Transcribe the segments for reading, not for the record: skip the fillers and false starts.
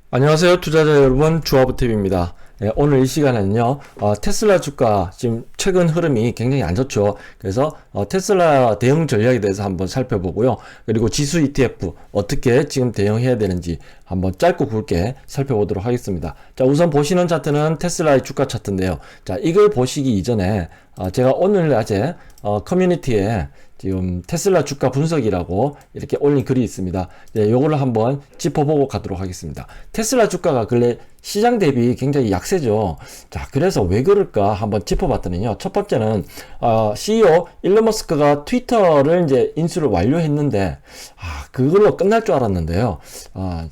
안녕하세요, 투자자 여러분. 주화부팁입니다. 오늘 이 시간에는요, 테슬라 주가 지금 최근 흐름이 굉장히 안 좋죠. 그래서 테슬라 대응 전략에 대해서 한번 살펴보고요. 그리고 지수 ETF 어떻게 지금 대응해야 되는지 한번 짧고 굵게 살펴보도록 하겠습니다. 자, 우선 보시는 차트는 테슬라의 주가 차트인데요. 자, 이걸 보시기 이전에 제가 오늘 낮에 커뮤니티에 지금 테슬라 주가 분석이라고 이렇게 올린 글이 있습니다. 네, 요거를 한번 짚어보고 가도록 하겠습니다. 테슬라 주가가 근래 시장 대비 굉장히 약세죠. 자, 그래서 왜 그럴까 한번 짚어봤더니요. 첫 번째는 CEO 일론 머스크가 트위터를 이제 인수를 완료했는데 그걸로 끝날 줄 알았는데요.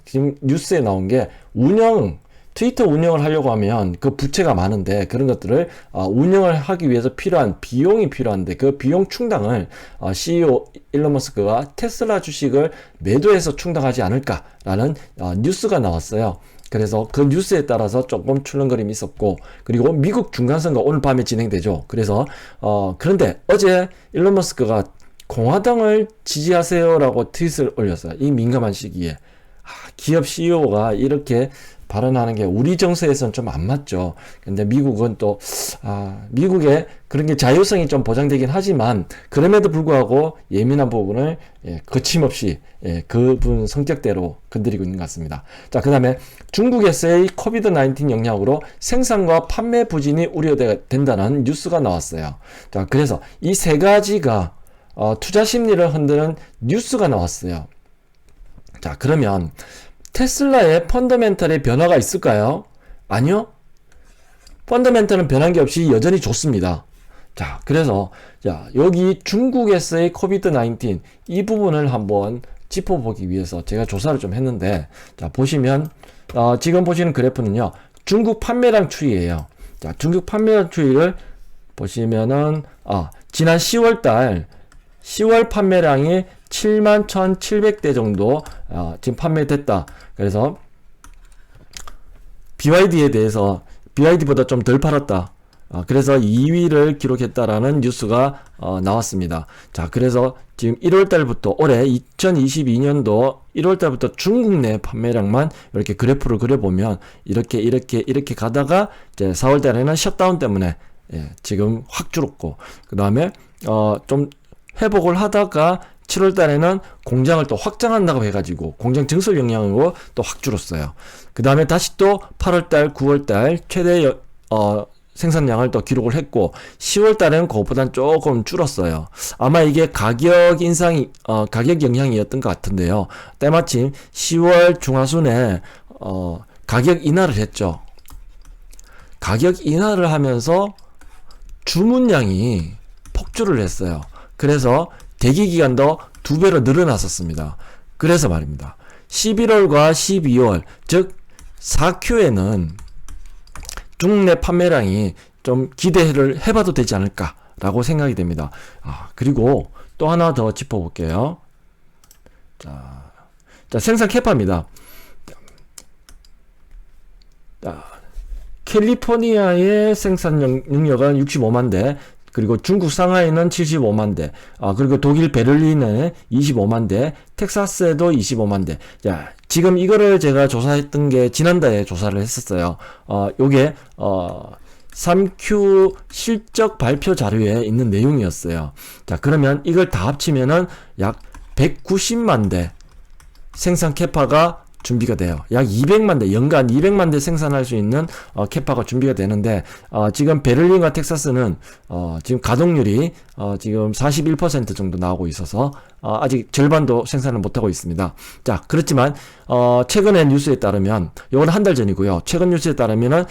지금 뉴스에 나온 게 트위터 운영을 하려고 하면 그 부채가 많은데 그런 것들을 운영을 하기 위해서 필요한 비용이 필요한데 그 비용 충당을 CEO 일론 머스크가 테슬라 주식을 매도해서 충당하지 않을까라는 뉴스가 나왔어요. 그래서 그 뉴스에 따라서 조금 출렁거림이 있었고, 그리고 미국 중간선거 오늘 밤에 진행되죠. 그래서 그런데 어제 일론 머스크가 공화당을 지지하세요라고 트윗을 올렸어요. 이 민감한 시기에 기업 CEO가 이렇게 발언하는 게 우리 정서에서는 좀 안 맞죠. 근데 미국은 또 미국의 그런 게 자율성이 좀 보장되긴 하지만 그럼에도 불구하고 예민한 부분을 거침없이 그분 성격대로 건드리고 있는 것 같습니다. 자, 그 다음에 중국에서의 코비드-19 영향으로 생산과 판매 부진이 우려된다는 뉴스가 나왔어요. 자, 그래서 이 세 가지가 투자 심리를 흔드는 뉴스가 나왔어요. 자, 그러면 테슬라의 펀더멘털의 변화가 있을까요? 아니요. 펀더멘털은 변한 게 없이 여전히 좋습니다. 자, 그래서 여기 중국에서의 코비드-19 이 부분을 한번 짚어보기 위해서 제가 조사를 좀 했는데, 자, 보시면 지금 보시는 그래프는요, 중국 판매량 추이예요. 자, 중국 판매량 추이를 보시면은 지난 10월 판매량이 71,700대 정도 지금 판매됐다. 그래서 BYD보다 좀 덜 팔았다. 그래서 2위를 기록했다라는 뉴스가 나왔습니다. 자, 그래서 지금 1월달부터 올해 2022년도 1월달부터 중국 내 판매량만 이렇게 그래프를 그려보면 이렇게 가다가 이제 4월달에는 셧다운 때문에 지금 확 줄었고, 그 다음에 좀 회복을 하다가 7월 달에는 공장을 또 확장한다고 해가지고 공장 증설 영향으로 또 확 줄었어요. 그 다음에 다시 또 8월 달, 9월 달 최대 생산량을 또 기록을 했고 10월 달에는 그것보다는 조금 줄었어요. 아마 이게 가격 영향이었던 것 같은데요. 때마침 10월 중하순에 가격 인하를 했죠. 가격 인하를 하면서 주문량이 폭주를 했어요. 그래서 대기기간도 2배로 늘어났었습니다. 그래서 말입니다. 11월과 12월, 즉 4Q에는 중국 내 판매량이 좀 기대를 해봐도 되지 않을까라고 생각이 됩니다. 그리고 또 하나 더 짚어볼게요. 자, 생산 캐파입니다. 캘리포니아의 생산 능력은 65만 대, 그리고 중국 상하이는 75만 대, 그리고 독일 베를린에 25만 대, 텍사스에도 25만 대. 자, 지금 이거를 제가 조사했던 게 지난달에 조사를 했었어요. 요게 3Q 실적 발표 자료에 있는 내용이었어요. 자, 그러면 이걸 다 합치면은 약 190만 대 생산 캐파가 준비가 돼요. 약 200만 대, 연간 200만 대 생산할 수 있는 캐파가 준비가 되는데, 지금 베를린과 텍사스는 지금 가동률이 지금 41% 정도 나오고 있어서 아직 절반도 생산을 못하고 있습니다. 자, 그렇지만 최근의 뉴스에 따르면, 이건 한 달 전이고요. 최근 뉴스에 따르면은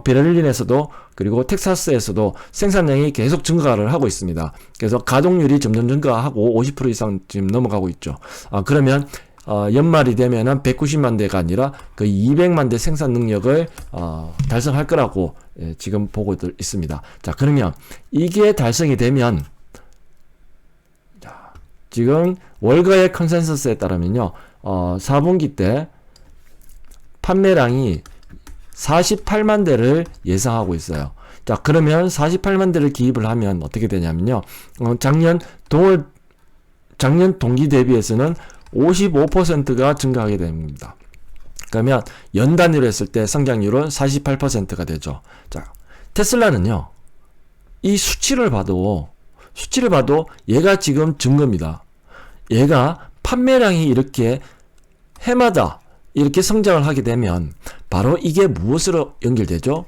베를린에서도 그리고 텍사스에서도 생산량이 계속 증가를 하고 있습니다. 그래서 가동률이 점점 증가하고 50% 이상 지금 넘어가고 있죠. 그러면 연말이 되면은 190만 대가 아니라 그 200만 대 생산 능력을 달성할 거라고 지금 보고 있습니다. 자, 그러면 이게 달성이 되면 지금 월가의 컨센서스에 따르면요, 4분기 때 판매량이 48만 대를 예상하고 있어요. 자, 그러면 48만 대를 기입을 하면 어떻게 되냐면요, 작년 동기 대비해서는 55%가 증가하게 됩니다. 그러면 연 단위로 했을 때 성장률은 48%가 되죠. 자, 테슬라는요, 이 수치를 봐도 얘가 지금 증거입니다. 얘가 판매량이 이렇게 해마다 이렇게 성장을 하게 되면 바로 이게 무엇으로 연결되죠?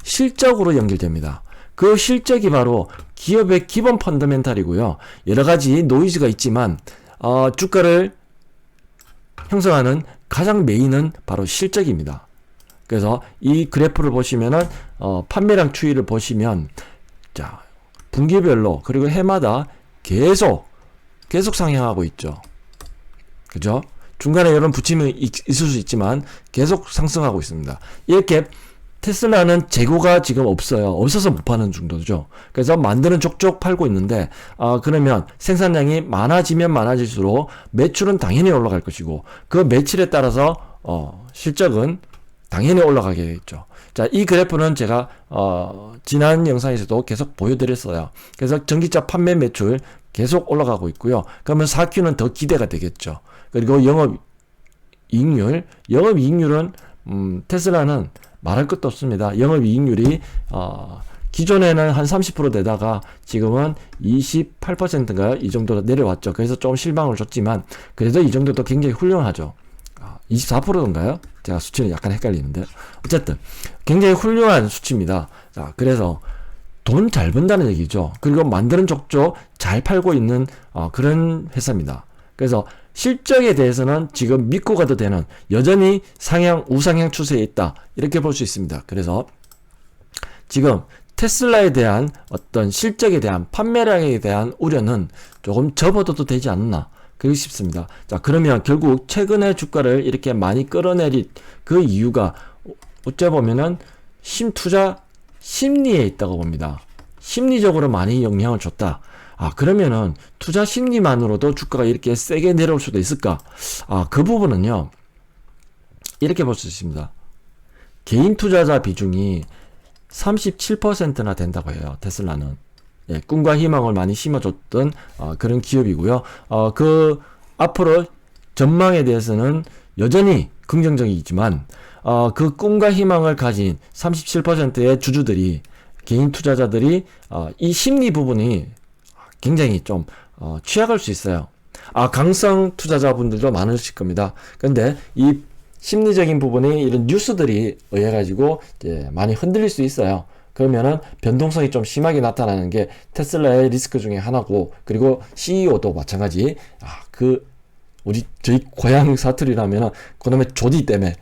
실적으로 연결됩니다. 그 실적이 바로 기업의 기본 펀더멘탈이고요. 여러 가지 노이즈가 있지만 주가를 형성하는 가장 메인은 바로 실적입니다. 그래서 이 그래프를 보시면은 판매량 추이를 보시면 자, 분기별로 그리고 해마다 계속 상향하고 있죠. 그죠? 중간에 이런 부침이 있을 수 있지만 계속 상승하고 있습니다. 이렇게 테슬라는 재고가 지금 없어요. 없어서 못 파는 정도죠. 그래서 만드는 족족 팔고 있는데 그러면 생산량이 많아지면 많아질수록 매출은 당연히 올라갈 것이고 그 매출에 따라서 실적은 당연히 올라가게 되겠죠. 자, 이 그래프는 제가 지난 영상에서도 계속 보여드렸어요. 그래서 전기차 판매 매출 계속 올라가고 있고요. 그러면 4Q는 더 기대가 되겠죠. 그리고 영업이익률은 테슬라는 말할 것도 없습니다. 영업이익률이 기존에는 한 30% 되다가 지금은 28%인가요? 이 정도로 내려왔죠. 그래서 좀 실망을 줬지만 그래도 이 정도도 굉장히 훌륭하죠. 24%인가요? 제가 수치는 약간 헷갈리는데 어쨌든 굉장히 훌륭한 수치입니다. 자, 그래서 돈 잘 번다는 얘기죠. 그리고 만드는 족족 잘 팔고 있는 그런 회사입니다. 그래서 실적에 대해서는 지금 믿고 가도 되는 여전히 우상향 추세에 있다. 이렇게 볼 수 있습니다. 그래서 지금 테슬라에 대한 어떤 실적에 대한 판매량에 대한 우려는 조금 접어둬도 되지 않나. 그렇게 싶습니다. 자, 그러면 결국 최근에 주가를 이렇게 많이 끌어내린 그 이유가 어째 보면은 투자 심리에 있다고 봅니다. 심리적으로 많이 영향을 줬다. 그러면은 투자 심리만으로도 주가가 이렇게 세게 내려올 수도 있을까? 그 부분은요, 이렇게 볼 수 있습니다. 개인 투자자 비중이 37%나 된다고 해요, 테슬라는. 예, 꿈과 희망을 많이 심어줬던 그런 기업이고요. 그 앞으로 전망에 대해서는 여전히 긍정적이지만 그 꿈과 희망을 가진 37%의 주주들이 개인 투자자들이 이 심리 부분이 굉장히 좀 취약할 수 있어요. 강성 투자자분들도 많으실 겁니다. 근데 이 심리적인 부분이 이런 뉴스들이 의해 가지고 이제 많이 흔들릴 수 있어요. 그러면은 변동성이 좀 심하게 나타나는 게 테슬라의 리스크 중에 하나고, 그리고 CEO도 마찬가지. 저희 고향 사투리라면은 그놈의 조디 때문에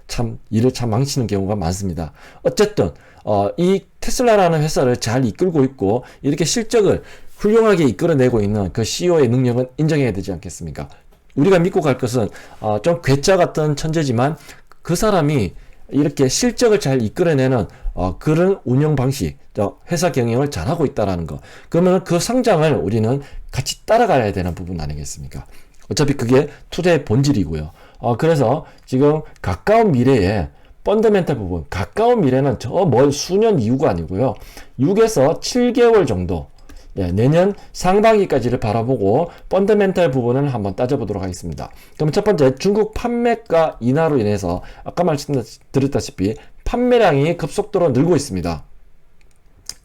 참 일을 참 망치는 경우가 많습니다. 어쨌든 이 테슬라라는 회사를 잘 이끌고 있고 이렇게 실적을 훌륭하게 이끌어내고 있는 그 CEO의 능력은 인정해야 되지 않겠습니까? 우리가 믿고 갈 것은 좀 괴짜 같은 천재지만 그 사람이 이렇게 실적을 잘 이끌어내는 그런 운영 방식, 회사 경영을 잘하고 있다라는 거. 그러면 그 성장을 우리는 같이 따라가야 되는 부분 아니겠습니까? 어차피 그게 투자의 본질이고요. 그래서 지금 가까운 미래에 펀더멘탈 부분, 가까운 미래는 수년 이후가 아니고요. 6에서 7개월 정도, 내년 상반기까지를 바라보고 펀더멘탈 부분을 한번 따져보도록 하겠습니다. 그럼 첫 번째, 중국 판매가 인하로 인해서 아까 말씀드렸다시피 판매량이 급속도로 늘고 있습니다.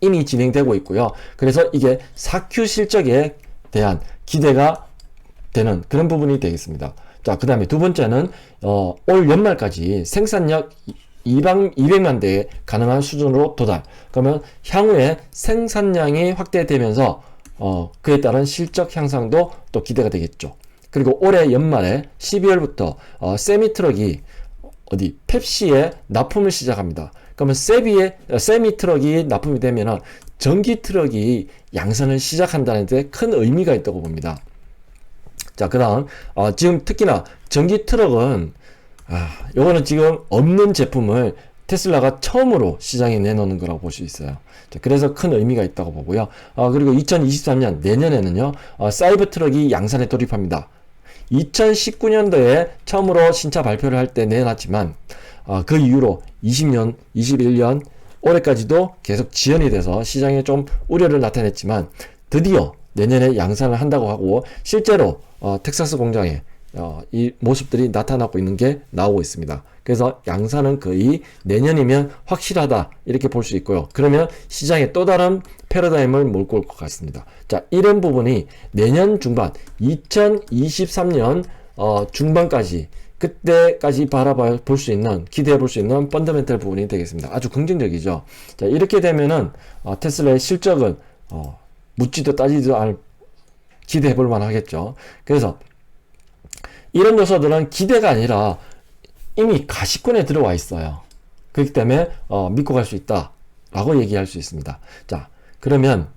이미 진행되고 있고요. 그래서 이게 4Q 실적에 대한 기대가 되는 그런 부분이 되겠습니다. 자, 그 다음에 두 번째는 올 연말까지 생산력 200만 대에 가능한 수준으로 도달. 그러면 향후에 생산량이 확대되면서 그에 따른 실적 향상도 또 기대가 되겠죠. 그리고 올해 연말에 12월부터 세미트럭이 펩시에 납품을 시작합니다. 그러면 세미트럭이 납품이 되면은 전기트럭이 양산을 시작한다는 데 큰 의미가 있다고 봅니다. 자, 그 다음 지금 특히나 전기트럭은 요거는 지금 없는 제품을 테슬라가 처음으로 시장에 내놓는 거라고 볼 수 있어요. 자, 그래서 큰 의미가 있다고 보고요. 그리고 2023년 내년에는요, 사이버 트럭이 양산에 돌입합니다. 2019년도에 처음으로 신차 발표를 할 때 내놨지만 그 이후로 20년, 21년 올해까지도 계속 지연이 돼서 시장에 좀 우려를 나타냈지만 드디어 내년에 양산을 한다고 하고, 실제로 텍사스 공장에 이 모습들이 나타나고 있는 게 나오고 있습니다. 그래서 양산은 거의 내년이면 확실하다 이렇게 볼 수 있고요. 그러면 시장에 또 다른 패러다임을 몰고 올 것 같습니다. 자, 이런 부분이 내년 중반 2023년 중반까지 그때까지 볼 수 있는, 기대해 볼 수 있는 펀더멘털 부분이 되겠습니다. 아주 긍정적이죠. 자, 이렇게 되면은 테슬라의 실적은 묻지도 따지도 않을, 기대해 볼 만하겠죠. 그래서 이런 요소들은 기대가 아니라 이미 가시권에 들어와 있어요. 그렇기 때문에 믿고 갈 수 있다 라고 얘기할 수 있습니다. 자, 그러면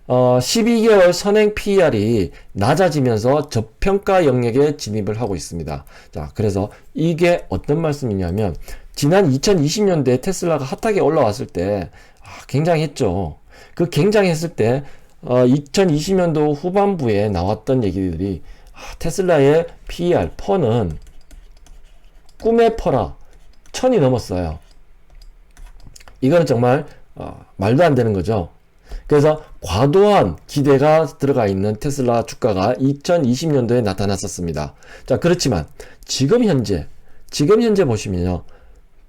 12개월 선행 PER이 낮아지면서 저평가 영역에 진입을 하고 있습니다. 자, 그래서 이게 어떤 말씀이냐면 지난 2020년대에 테슬라가 핫하게 올라왔을 때 굉장했죠. 그 굉장했을 때 2020년도 후반부에 나왔던 얘기들이 테슬라의 PER, 퍼는 꿈의 퍼라 1000이 넘었어요. 이거는 정말 말도 안 되는 거죠. 그래서 과도한 기대가 들어가 있는 테슬라 주가가 2020년도에 나타났었습니다. 자, 그렇지만 지금 현재 보시면요,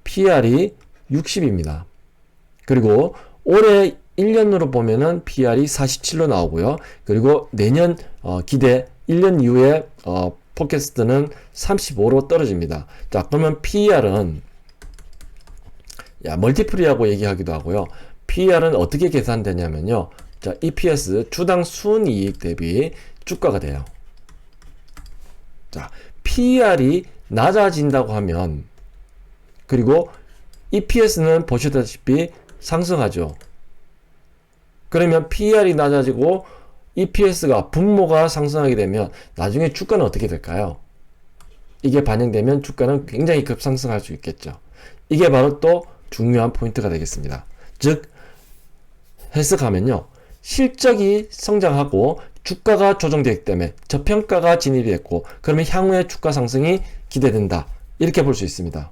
PER이 60입니다. 그리고 올해 1년으로 보면은 PER이 47로 나오고요. 그리고 내년 기대 1년 이후에 팟캐스트는 35로 떨어집니다. 자, 그러면 PER은 멀티플이라고 얘기하기도 하고요. PER은 어떻게 계산되냐면요. 자, EPS 주당 순이익 대비 주가가 돼요. 자, PER이 낮아진다고 하면, 그리고 EPS는 보시다시피 상승하죠. 그러면 PER이 낮아지고 EPS가 분모가 상승하게 되면 나중에 주가는 어떻게 될까요? 이게 반영되면 주가는 굉장히 급상승할 수 있겠죠. 이게 바로 또 중요한 포인트가 되겠습니다. 즉 해석하면요, 실적이 성장하고 주가가 조정되기 때문에 저평가가 진입이 됐고, 그러면 향후에 주가 상승이 기대된다 이렇게 볼 수 있습니다.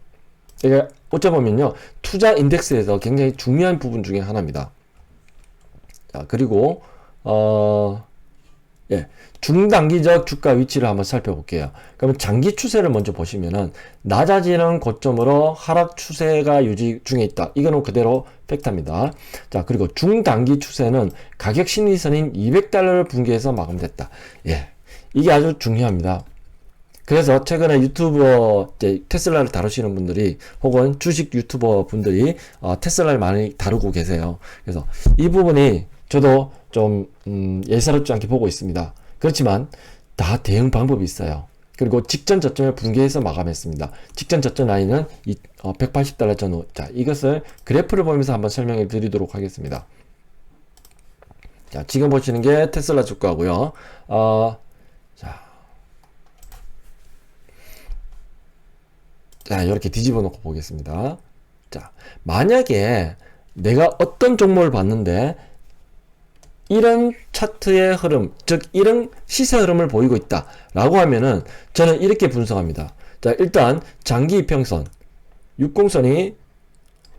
이게 어쩌보면요, 투자 인덱스에서 굉장히 중요한 부분 중에 하나입니다. 자, 그리고 중단기적 주가 위치를 한번 살펴볼게요. 그러면 장기 추세를 먼저 보시면은 낮아지는 고점으로 하락 추세가 유지 중에 있다. 이거는 그대로 팩트입니다. 자, 그리고 중단기 추세는 가격 심리선인 200달러를 붕괴해서 마감됐다. 이게 아주 중요합니다. 그래서 최근에 유튜버, 테슬라를 다루시는 분들이, 혹은 주식 유튜버 분들이 테슬라를 많이 다루고 계세요. 그래서 이 부분이 저도 좀 예사롭지 않게 보고 있습니다. 그렇지만 다 대응 방법이 있어요. 그리고 직전 저점을 붕괴해서 마감했습니다. 직전 저점 라인은 180달러 전후. 자, 이것을 그래프를 보면서 한번 설명해 드리도록 하겠습니다. 자, 지금 보시는 게 테슬라 주가고요. 자, 이렇게 뒤집어 놓고 보겠습니다. 자, 만약에 내가 어떤 종목을 봤는데 이런 차트의 흐름, 즉 이런 시세 흐름을 보이고 있다 라고 하면은 저는 이렇게 분석합니다. 자, 일단 장기 이평선 60선이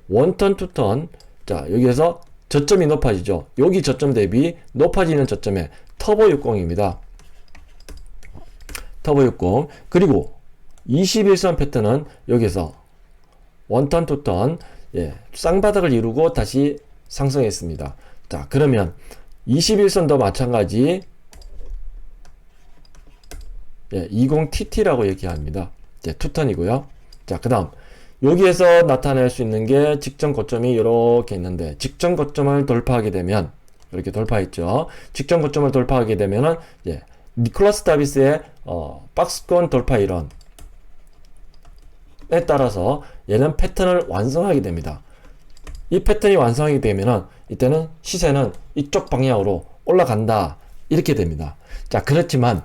원턴 투턴, 자, 여기에서 저점이 높아지죠. 여기 저점 대비 높아지는 저점에 터보 60입니다. 터보 60. 그리고 21선 패턴은 여기서 원턴 투턴, 쌍바닥을 이루고 다시 상승했습니다. 자, 그러면 21선도 마찬가지 20TT라고 얘기합니다. 투턴이고요. 자, 그 다음 여기에서 나타낼 수 있는 게 직전 고점이 이렇게 있는데, 직전 고점을 돌파하게 되면, 이렇게 돌파했죠. 직전 고점을 돌파하게 되면은 니콜라스 다비스의 박스권 돌파 이론에 따라서 얘는 패턴을 완성하게 됩니다. 이 패턴이 완성하게 되면은 이때는 시세는 이쪽 방향으로 올라간다 이렇게 됩니다. 자, 그렇지만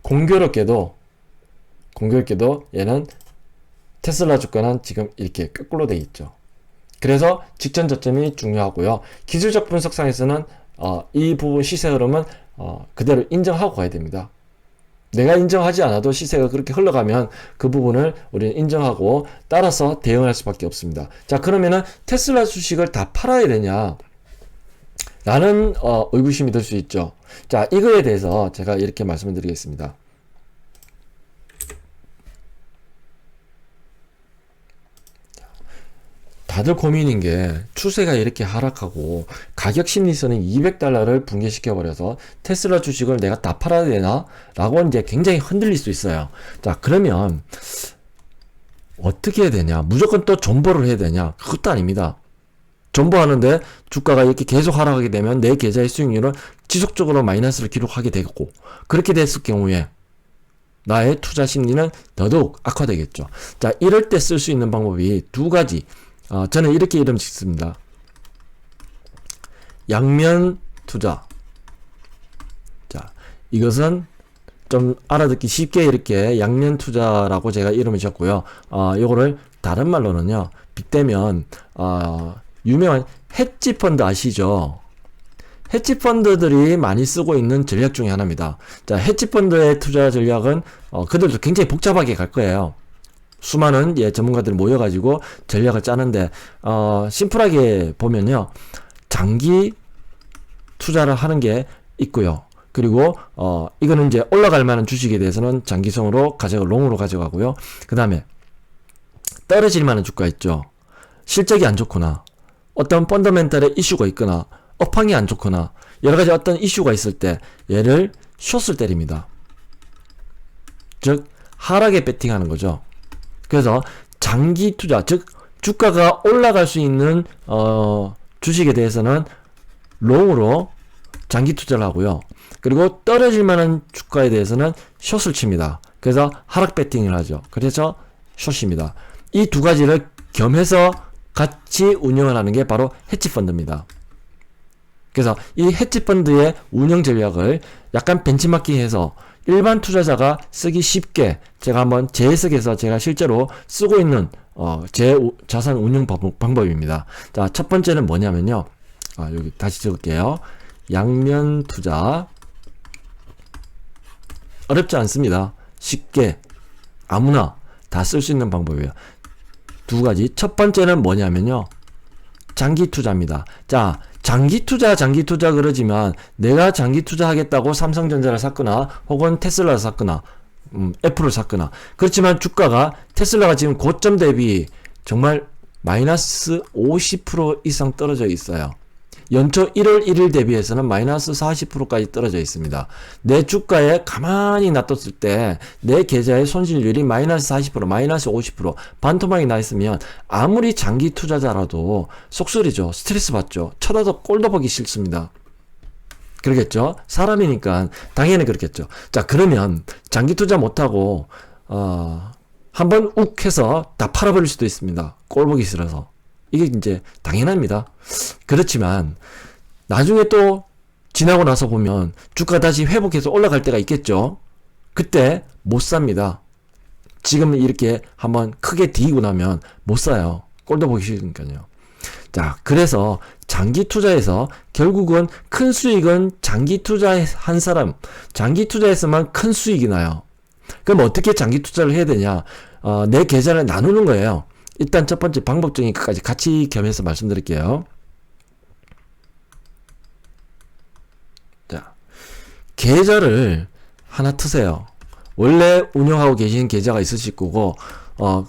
공교롭게도 얘는 테슬라 주가는 지금 이렇게 거꾸로 돼 있죠. 그래서 직전 저점이 중요하고요. 기술적 분석상에서는 이 부분 시세 흐름은 그대로 인정하고 가야 됩니다. 내가 인정하지 않아도 시세가 그렇게 흘러가면 그 부분을 우리는 인정하고 따라서 대응할 수밖에 없습니다. 자, 그러면은 테슬라 주식을 다 팔아야 되냐 라는 의구심이 들 수 있죠. 자, 이거에 대해서 제가 이렇게 말씀을 드리겠습니다. 다들 고민인 게 추세가 이렇게 하락하고 가격 심리선은 200달러를 붕괴시켜 버려서 테슬라 주식을 내가 다 팔아야 되나? 라고 이제 굉장히 흔들릴 수 있어요. 자, 그러면 어떻게 해야 되냐? 무조건 또 존버를 해야 되냐? 그것도 아닙니다. 존버하는데 주가가 이렇게 계속 하락하게 되면 내 계좌의 수익률은 지속적으로 마이너스를 기록하게 되고, 그렇게 됐을 경우에 나의 투자 심리는 더더욱 악화되겠죠. 자, 이럴 때 쓸 수 있는 방법이 두 가지. 저는 이렇게 이름 짓습니다. 양면 투자. 자, 이것은 좀 알아듣기 쉽게 이렇게 양면 투자라고 제가 이름을 지었고요. 요거를 다른 말로는요, 빗대면, 유명한 헤지 펀드 아시죠? 헤지 펀드들이 많이 쓰고 있는 전략 중에 하나입니다. 자, 헤지 펀드의 투자 전략은 그들도 굉장히 복잡하게 갈 거예요. 수많은 전문가들이 모여가지고 전략을 짜는데, 심플하게 보면요, 장기 투자를 하는 게 있고요. 그리고 이거는 이제 올라갈 만한 주식에 대해서는 장기성으로 롱으로 가져가고요. 그 다음에 떨어질 만한 주가 있죠. 실적이 안 좋거나 어떤 펀더멘탈의 이슈가 있거나 업황이 안 좋거나 여러가지 어떤 이슈가 있을 때 얘를 숏을 때립니다. 즉 하락에 베팅하는 거죠. 그래서 장기 투자, 즉 주가가 올라갈 수 있는 주식에 대해서는 롱으로 장기 투자를 하고요. 그리고 떨어질 만한 주가에 대해서는 숏을 칩니다. 그래서 하락 베팅을 하죠. 그래서 숏입니다. 이 두 가지를 겸해서 같이 운영을 하는 게 바로 헤지펀드입니다. 그래서 이 헤지펀드의 운영 전략을 약간 벤치마킹해서 일반 투자자가 쓰기 쉽게 제가 한번 재해석해서 제가 실제로 쓰고 있는 제 자산 운영 방법입니다. 자, 첫 번째는 뭐냐면요. 여기 다시 적을게요. 양면 투자. 어렵지 않습니다. 쉽게 아무나 다 쓸 수 있는 방법이에요. 두 가지. 첫 번째는 뭐냐면요, 장기 투자입니다. 자, 장기 투자 그러지만 내가 장기 투자하겠다고 삼성전자를 샀거나 혹은 테슬라를 샀거나 애플을 샀거나, 그렇지만 주가가 테슬라가 지금 고점 대비 정말 마이너스 50% 이상 떨어져 있어요. 연초 1월 1일 대비해서는 마이너스 40%까지 떨어져 있습니다. 내 주가에 가만히 놔뒀을 때 내 계좌의 손실률이 마이너스 40%, 마이너스 50%, 반토막이 나 있으면 아무리 장기 투자자라도 속쓰리죠. 스트레스 받죠. 쳐다도 꼴도 보기 싫습니다. 그러겠죠? 사람이니까 당연히 그렇겠죠. 자, 그러면 장기 투자 못하고 한번 욱 해서 다 팔아버릴 수도 있습니다. 꼴 보기 싫어서. 이게 이제 당연합니다. 그렇지만 나중에 또 지나고 나서 보면 주가 다시 회복해서 올라갈 때가 있겠죠. 그때 못 삽니다. 지금 이렇게 한번 크게 뒤지고 나면 못 사요. 꼴도 보기 싫으니까요. 자, 그래서 장기 투자에서 결국은 큰 수익은 장기 투자한 사람, 장기 투자에서만 큰 수익이 나요. 그럼 어떻게 장기 투자를 해야 되냐? 내 계좌를 나누는 거예요. 일단 첫 번째 방법적인 것까지 같이 겸해서 말씀드릴게요. 자, 계좌를 하나 트세요. 원래 운영하고 계신 계좌가 있으실 거고,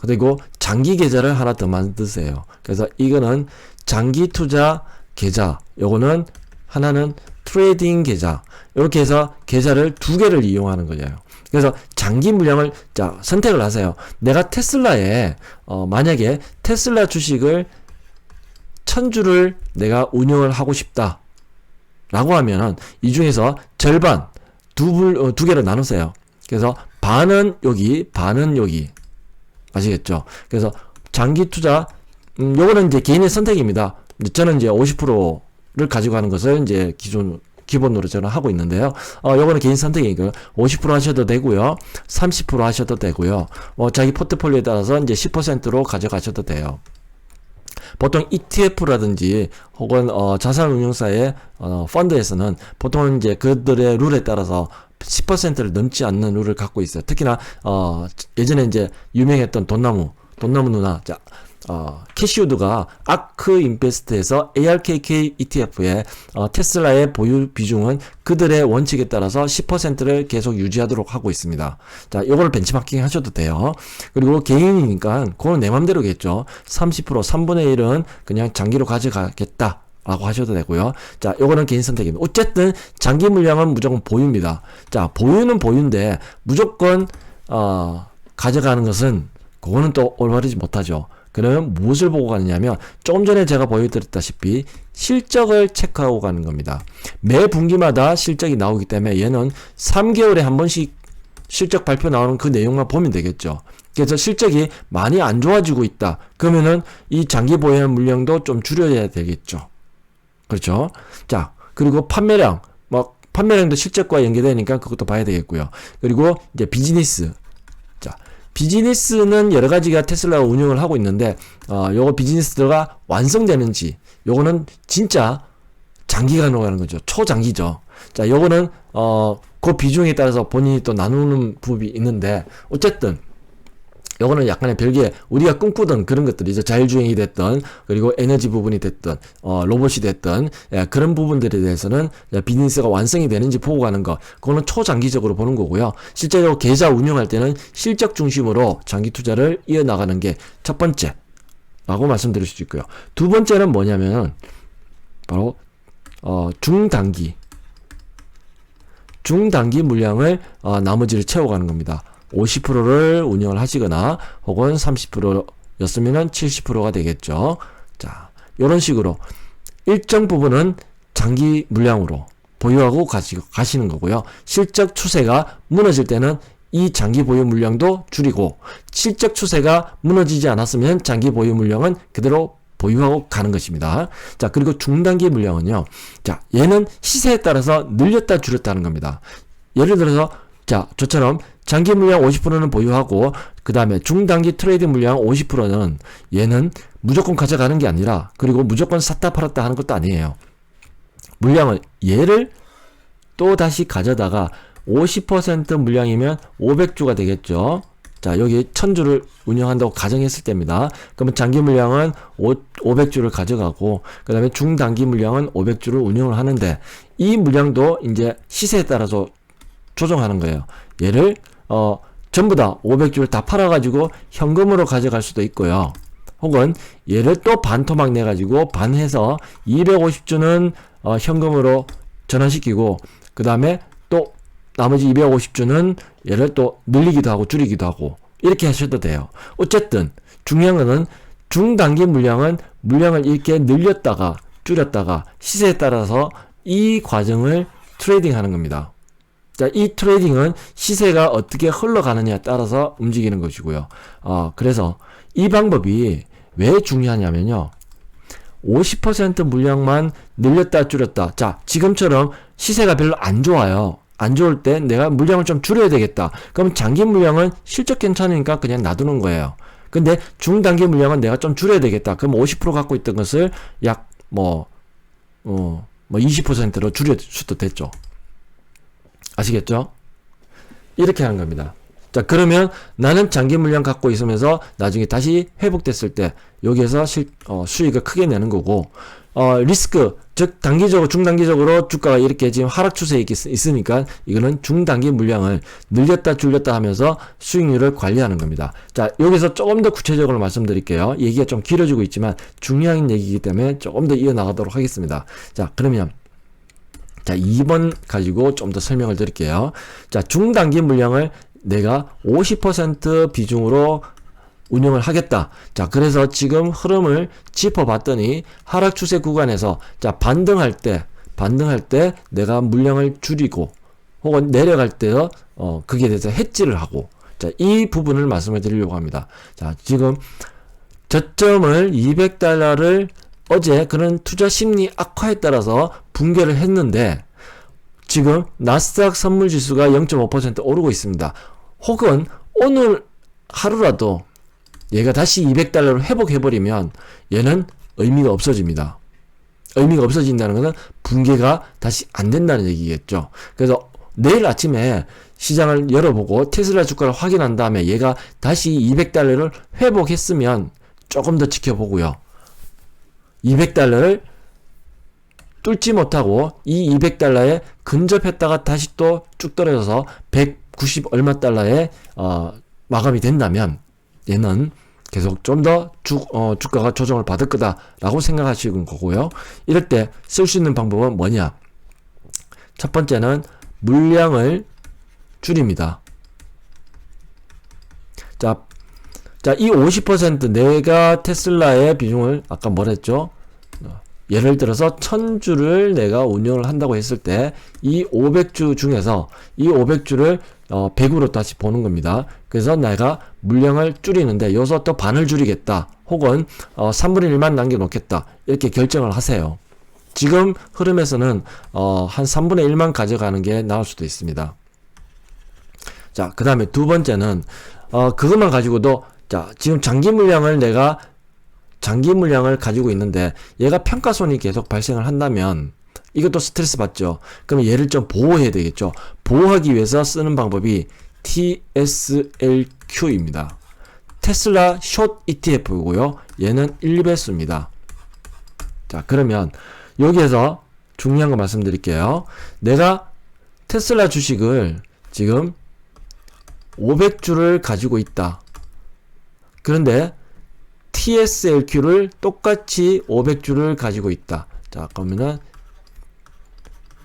그리고 장기 계좌를 하나 더 만드세요. 그래서 이거는 장기 투자 계좌, 요거는 하나는 트레이딩 계좌. 이렇게 해서 계좌를 두 개를 이용하는 거예요. 그래서 장기 물량을 선택을 하세요. 내가 테슬라에 만약에 테슬라 주식을 1000주를 내가 운영을 하고 싶다 라고 하면은 이 중에서 절반 두 개로 나누세요. 그래서 반은 여기, 반은 여기. 아시겠죠? 그래서 장기 투자, 요거는 이제 개인의 선택입니다. 저는 이제 50%를 가지고 하는 것을 이제 기본으로 저는 하고 있는데요. 요거는 개인 선택이니까 50% 하셔도 되고요. 30% 하셔도 되고요. 자기 포트폴리오에 따라서 이제 10%로 가져가셔도 돼요. 보통 ETF라든지 혹은 자산운용사의 펀드에서는 보통은 이제 그들의 룰에 따라서 10%를 넘지 않는 룰을 갖고 있어요. 특히나 예전에 이제 유명했던 돈나무 누나, 자, 캐시우드가 아크 인베스트에서 ARKK ETF에 테슬라의 보유 비중은 그들의 원칙에 따라서 10%를 계속 유지하도록 하고 있습니다. 자, 이걸 벤치마킹 하셔도 돼요. 그리고 개인이니까 그건 내 맘대로겠죠. 30% 3분의 1은 그냥 장기로 가져가겠다 라고 하셔도 되고요. 자, 요거는 개인 선택입니다. 어쨌든 장기 물량은 무조건 보유입니다. 자, 보유는 보유인데 무조건 가져가는 것은 그거는 또 올바르지 못하죠. 그러면 무엇을 보고 가느냐면 조금 전에 제가 보여드렸다시피 실적을 체크하고 가는 겁니다. 매 분기마다 실적이 나오기 때문에 얘는 3개월에 한 번씩 실적 발표 나오는 그 내용만 보면 되겠죠. 그래서 실적이 많이 안 좋아지고 있다. 그러면은 이 장기 보유 물량도 좀 줄여야 되겠죠. 그렇죠? 자, 그리고 판매량, 판매량도 실적과 연계되니까 그것도 봐야 되겠고요. 그리고 이제 비즈니스. 자, 비즈니스는 여러 가지가 테슬라가 운영을 하고 있는데, 요거 비즈니스가 완성되는지, 요거는 진짜 장기간으로 가는 거죠. 초장기죠. 자, 요거는, 그 비중에 따라서 본인이 또 나누는 부분이 있는데, 어쨌든, 요거는 약간의 별개 우리가 꿈꾸던 그런 것들이죠. 자율주행이 됐던 그리고 에너지 부분이 됐던 로봇이 됐던 그런 부분들에 대해서는 비즈니스가 완성이 되는지 보고 가는 거 그거는 초장기적으로 보는 거고요. 실제로 계좌 운영할 때는 실적 중심으로 장기 투자를 이어나가는 게 첫 번째 라고 말씀드릴 수 있고요. 두 번째는 뭐냐면 바로 중단기 물량을 나머지를 채워가는 겁니다. 50%를 운영을 하시거나 혹은 30%였으면 70%가 되겠죠. 자, 이런 식으로 일정 부분은 장기 물량으로 보유하고 가시는 거고요. 실적 추세가 무너질 때는 이 장기 보유 물량도 줄이고 실적 추세가 무너지지 않았으면 장기 보유 물량은 그대로 보유하고 가는 것입니다. 자, 그리고 중단기 물량은요. 자, 얘는 시세에 따라서 늘렸다 줄였다는 겁니다. 예를 들어서 자, 저처럼 장기 물량 50%는 보유하고 그 다음에 중단기 트레이드 물량 50%는 얘는 무조건 가져가는 게 아니라 그리고 무조건 샀다 팔았다 하는 것도 아니에요. 물량을 얘를 또 다시 가져다가 50% 물량이면 500주가 되겠죠. 자, 여기 1000주를 운영한다고 가정했을 때입니다. 그러면 장기 물량은 500주를 가져가고 그 다음에 중단기 물량은 500주를 운영을 하는데 이 물량도 이제 시세에 따라서 조정하는 거예요. 얘를 전부 다 500주를 다 팔아가지고 현금으로 가져갈 수도 있고요. 혹은 얘를 또 반토막 내가지고 반해서 250주는 현금으로 전환시키고 그 다음에 또 나머지 250주는 얘를 또 늘리기도 하고 줄이기도 하고 이렇게 하셔도 돼요. 어쨌든 중요한 거는 중단기 물량은 물량을 이렇게 늘렸다가 줄였다가 시세에 따라서 이 과정을 트레이딩 하는 겁니다. 자, 이 트레이딩은 시세가 어떻게 흘러가느냐에 따라서 움직이는 것이고요. 그래서 이 방법이 왜 중요하냐면요. 50% 물량만 늘렸다 줄였다. 자, 지금처럼 시세가 별로 안 좋아요. 안 좋을 때 내가 물량을 좀 줄여야 되겠다. 그럼 장기 물량은 실적 괜찮으니까 그냥 놔두는 거예요. 근데 중단기 물량은 내가 좀 줄여야 되겠다. 그럼 50% 갖고 있던 것을 약 20%로 줄일 수도 됐죠. 아시겠죠? 이렇게 하는 겁니다. 자, 그러면 나는 장기 물량 갖고 있으면서 나중에 다시 회복됐을 때 여기에서 수익을 크게 내는 거고 리스크, 즉 단기적으로 중단기적으로 주가가 이렇게 지금 하락 추세에 있으니까 이거는 중단기 물량을 늘렸다 줄였다 하면서 수익률을 관리하는 겁니다. 자, 여기서 조금 더 구체적으로 말씀드릴게요. 얘기가 좀 길어지고 있지만 중요한 얘기이기 때문에 조금 더 이어나가도록 하겠습니다. 자, 그러면 자, 2번 가지고 좀 더 설명을 드릴게요. 자, 중단기 물량을 내가 50% 비중으로 운영을 하겠다. 자, 그래서 지금 흐름을 짚어봤더니 하락 추세 구간에서 자, 반등할 때 내가 물량을 줄이고 혹은 내려갈 때 그게 대해서 해지를 하고 자, 이 부분을 말씀을 드리려고 합니다. 자, 지금 저점을 200달러를 어제 그런 투자 심리 악화에 따라서 붕괴를 했는데 지금 나스닥 선물 지수가 0.5% 오르고 있습니다. 혹은 오늘 하루라도 얘가 다시 200달러로 회복해버리면 얘는 의미가 없어집니다. 의미가 없어진다는 것은 붕괴가 다시 안 된다는 얘기겠죠. 그래서 내일 아침에 시장을 열어보고 테슬라 주가를 확인한 다음에 얘가 다시 200달러를 회복했으면 조금 더 지켜보고요. 200달러를 뚫지 못하고 이 200달러에 근접했다가 다시 또 쭉 떨어져서 190 얼마 달러에 마감이 된다면 얘는 계속 좀 더 주가가 조정을 받을 거다라고 생각하시는 거고요. 이럴 때 쓸 수 있는 방법은 뭐냐? 첫 번째는 물량을 줄입니다. 자, 이 50% 내가 테슬라의 비중을 아까 뭐랬죠? 예를 들어서 1000주를 내가 운영을 한다고 했을 때 이 500주 중에서 이 500주를 100으로 다시 보는 겁니다. 그래서 내가 물량을 줄이는데 여기서 또 반을 줄이겠다. 혹은 3분의 1만 남겨놓겠다. 이렇게 결정을 하세요. 지금 흐름에서는 한 3분의 1만 가져가는 게 나을 수도 있습니다. 자, 그 다음에 두 번째는 그것만 가지고도 자, 지금 장기 물량을 가지고 있는데 얘가 평가손이 계속 발생을 한다면 이것도 스트레스 받죠. 그러면 얘를 좀 보호해야 되겠죠. 보호하기 위해서 쓰는 방법이 TSLQ입니다. 테슬라 숏 ETF고요. 얘는 1배수입니다. 자, 그러면 여기에서 중요한 거 말씀드릴게요. 내가 테슬라 주식을 지금 500주를 가지고 있다. 그런데 TSLQ를 똑같이 500주를 가지고 있다. 자, 그러면은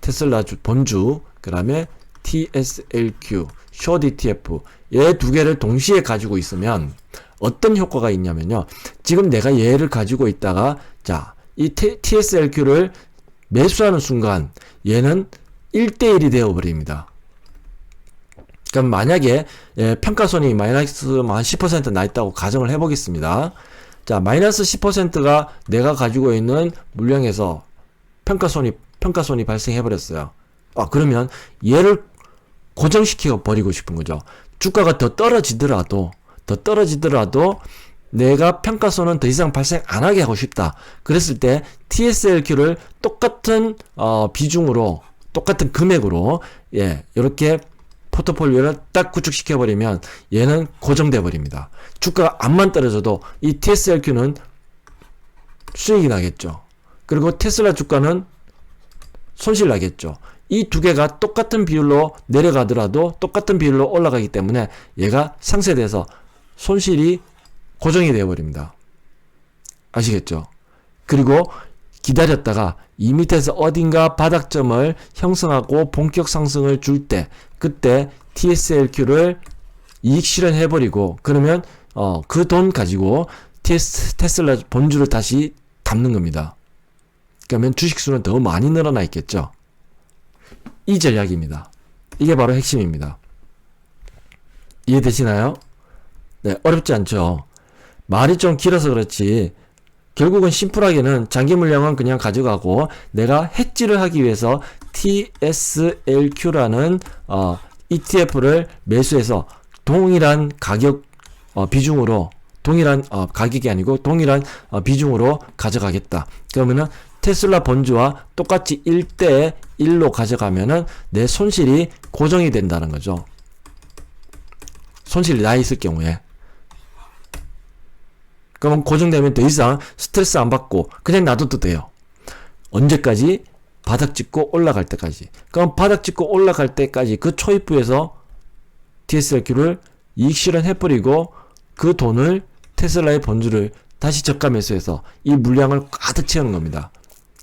테슬라 본주, 그 다음에 TSLQ, 숏 ETF, 얘 두 개를 동시에 가지고 있으면 어떤 효과가 있냐면요. 지금 내가 얘를 가지고 있다가, 자, 이 TSLQ를 매수하는 순간 얘는 1대1이 되어버립니다. 그럼 만약에 평가손이 마이너스 한 10% 나 있다고 가정을 해보겠습니다. 자, 마이너스 10%가 내가 가지고 있는 물량에서 평가손이 발생해버렸어요. 그러면 얘를 고정시켜 버리고 싶은 거죠. 주가가 더 떨어지더라도 내가 평가손은 더 이상 발생 안 하게 하고 싶다. 그랬을 때 TSLQ를 똑같은 비중으로, 똑같은 금액으로 이렇게 포트폴리오를 딱 구축시켜 버리면 얘는 고정돼 버립니다. 주가가 암만 떨어져도 이 TSLQ는 수익이 나겠죠. 그리고 테슬라 주가는 손실 나겠죠. 이 두 개가 똑같은 비율로 내려가더라도 똑같은 비율로 올라가기 때문에 얘가 상쇄돼서 손실이 고정이 되어 버립니다. 아시겠죠? 그리고 기다렸다가 이 밑에서 어딘가 바닥점을 형성하고 본격 상승을 줄 때, 그때 TSLQ를 이익 실현해버리고, 그러면 그 돈 가지고 테슬라 본주를 다시 담는 겁니다. 그러면 주식수는 더 많이 늘어나 있겠죠. 이 전략입니다. 이게 바로 핵심입니다. 이해되시나요? 네, 어렵지 않죠. 말이 좀 길어서 그렇지 결국은 심플하게는 장기 물량은 그냥 가져가고 내가 해지를 하기 위해서 TSLQ라는 ETF를 매수해서 동일한 가격 비중으로, 동일한 가격이 아니고 동일한 비중으로 가져가겠다. 그러면은 테슬라 본주와 똑같이 1대1로 가져가면은 내 손실이 고정이 된다는 거죠. 손실이 나 있을 경우에. 그러면 고정되면 더 이상 스트레스 안 받고 그냥 놔둬도 돼요. 언제까지? 바닥 찍고 올라갈 때까지. 그럼 바닥 찍고 올라갈 때까지 그 초입부에서 TSLQ를 이익 실현해버리고 그 돈을 테슬라의 본주를 다시 저가 매수해서 이 물량을 가득 채우는 겁니다.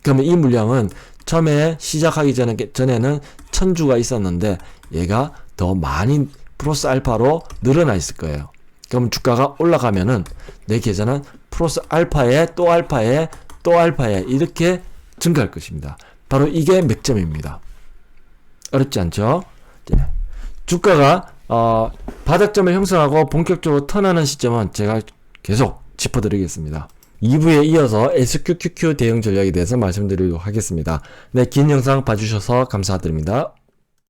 그러면 이 물량은 처음에 시작하기 전에는 1000주가 있었는데 얘가 더 많이 플러스 알파로 늘어나 있을 거예요. 그러면 주가가 올라가면은 내 계좌는 플러스 알파에 또 알파에 또 알파에 이렇게 증가할 것입니다. 바로 이게 맥점입니다. 어렵지 않죠? 네. 주가가 바닥점을 형성하고 본격적으로 턴하는 시점은 제가 계속 짚어드리겠습니다. 2부에 이어서 SQQQ 대응 전략에 대해서 말씀드리도록 하겠습니다. 네, 긴 영상 봐주셔서 감사드립니다.